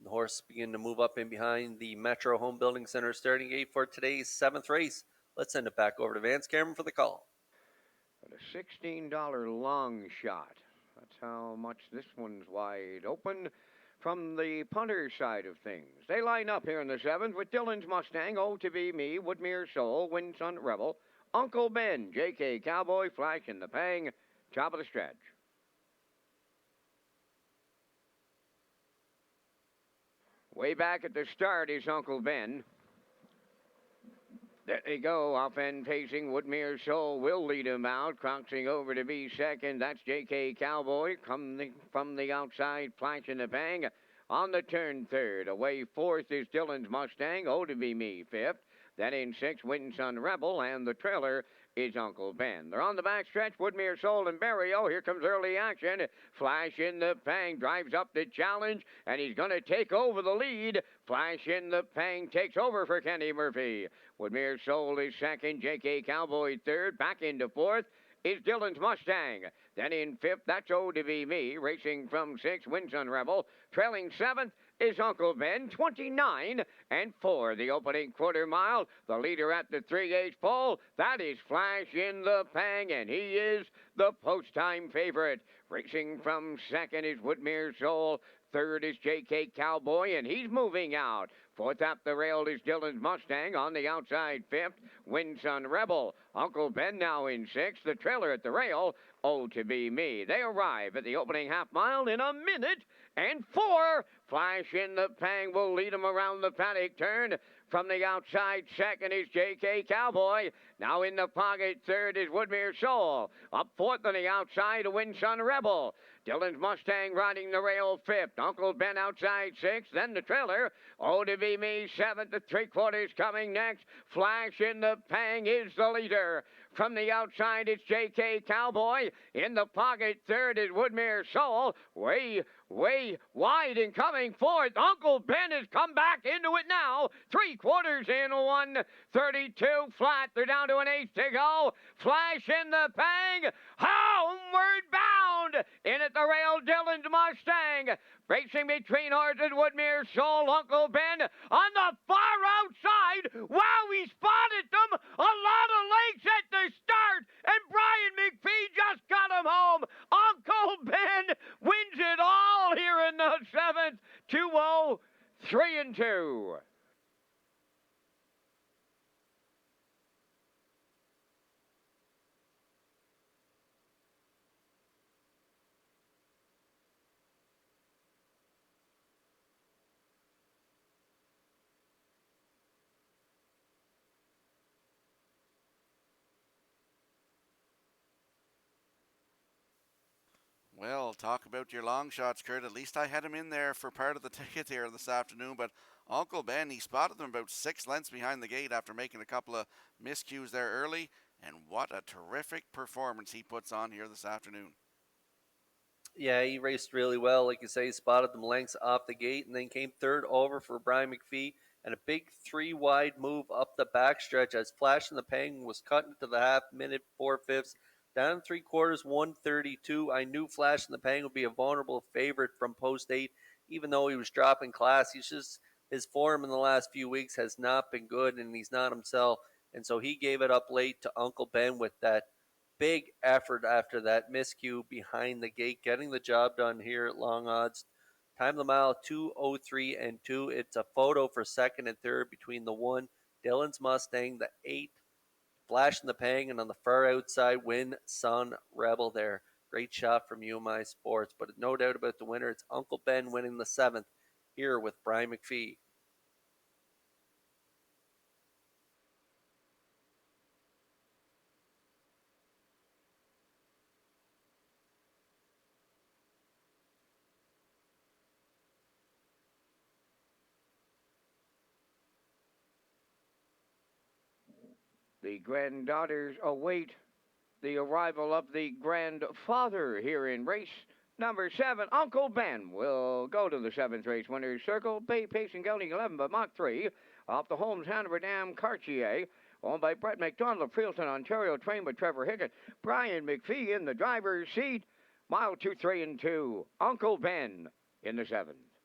The horse begin to move up in behind the Metro Home Building Center starting gate for today's 7th race. Let's send it back over to Vance Cameron for the call. But a $16 long shot. That's how much this one's wide open from the punter side of things. They line up here in the 7th with Dylan's Mustang, Oh To Be Me, Woodmere Soul, Windsun Rebel, Uncle Ben, JK Cowboy, Flash in the Pang, top of the stretch. Way back at the start is Uncle Ben. There they go, off and pacing. Woodmere Soul will lead him out. Crossing over to be second. That's J.K. Cowboy from the outside. Flash in the Pang. On the turn third. Away fourth is Dylan's Mustang. Oh To Be Me fifth. Then in sixth, Windsun Rebel. And the trailer is Uncle Ben. They're on the back stretch. Woodmere Soul and Barrio. Here comes early action. Flash in the Pang drives up the challenge. And he's going to take over the lead. Flash in the Pang takes over for Kenny Murphy. Woodmere Soul is second. J.K. Cowboy third. Back into fourth is Dylan's Mustang. Then in fifth, that's Oh To Be Me. Racing from sixth, Windsun Rebel. Trailing seventh is Uncle Ben, 29-4. The opening quarter mile. The leader at the 3/8 pole, that is Flash in the Pang, and he is the post-time favorite. Racing from second is Woodmere Soul. Third is J.K. Cowboy, and he's moving out. Fourth up the rail is Dylan's Mustang. On the outside, fifth, Windsun Rebel. Uncle Ben now in sixth. The trailer at the rail, Oh To Be Me. They arrive at the opening half mile in 1:04. Flash in the Pang will lead him around the paddock turn. From the outside, second is J.K. Cowboy. Now in the pocket, third is Woodmere Soul. Up fourth on the outside, a Windsun Rebel. Dylan's Mustang riding the rail fifth. Uncle Ben outside sixth. Then the trailer, Oh To Be Me seventh. The 3/4 coming next. Flash in the Pang is the leader. From the outside, it's J.K. Cowboy. In the pocket, third is Woodmere Soul. Way wide and coming fourth. Uncle Ben has come back into it now. 3/4 in 1:32 flat. They're down to an eighth to go. Flash in the Pang. Homeward bound. In at the rail, Dylan's Mustang. Racing between horses, Woodmere Soul, Uncle Ben on the far outside. Wow, he spotted them. A lot of legs at the start. And Brian McPhee just got him home. Uncle Ben wins it all here in the 7th. 2-0, 3-2. Well, talk about your long shots, Kurt. At least I had him in there for part of the ticket here this afternoon. But Uncle Ben, he spotted them about 6 lengths behind the gate after making a couple of miscues there early. And what a terrific performance he puts on here this afternoon. Yeah, he raced really well. Like you say, he spotted them lengths off the gate and then came third over for Brian McPhee. And a big 3-wide move up the backstretch as Flash in the Pang was cut into the half minute 4/5. Down 3/4, 132. I knew Flash in the Pang would be a vulnerable favorite from post 8, even though he was dropping class. His form in the last few weeks has not been good, and he's not himself. And so he gave it up late to Uncle Ben with that big effort after that miscue behind the gate, getting the job done here at long odds. Time of the mile 2:03 and 2. It's a photo for second and third between the 1, Dylan's Mustang, the 8, Flash in the Pang, and on the far outside, Windsun Rebel there. Great shot from UMI Sports, but no doubt about the winner. It's Uncle Ben winning the 7th here with Brian McPhee. The granddaughters await the arrival of the grandfather here in race number 7. Uncle Ben will go to the 7th race winner's circle. Pacing gelding 11 by Mach 3 off the Holmes Hanover Dam Cartier. Owned by Brett McDonald of Freelton, Ontario. Trained by Trevor Hickett. Brian McPhee in the driver's seat. Mile 2, 3, and 2. Uncle Ben in the 7th.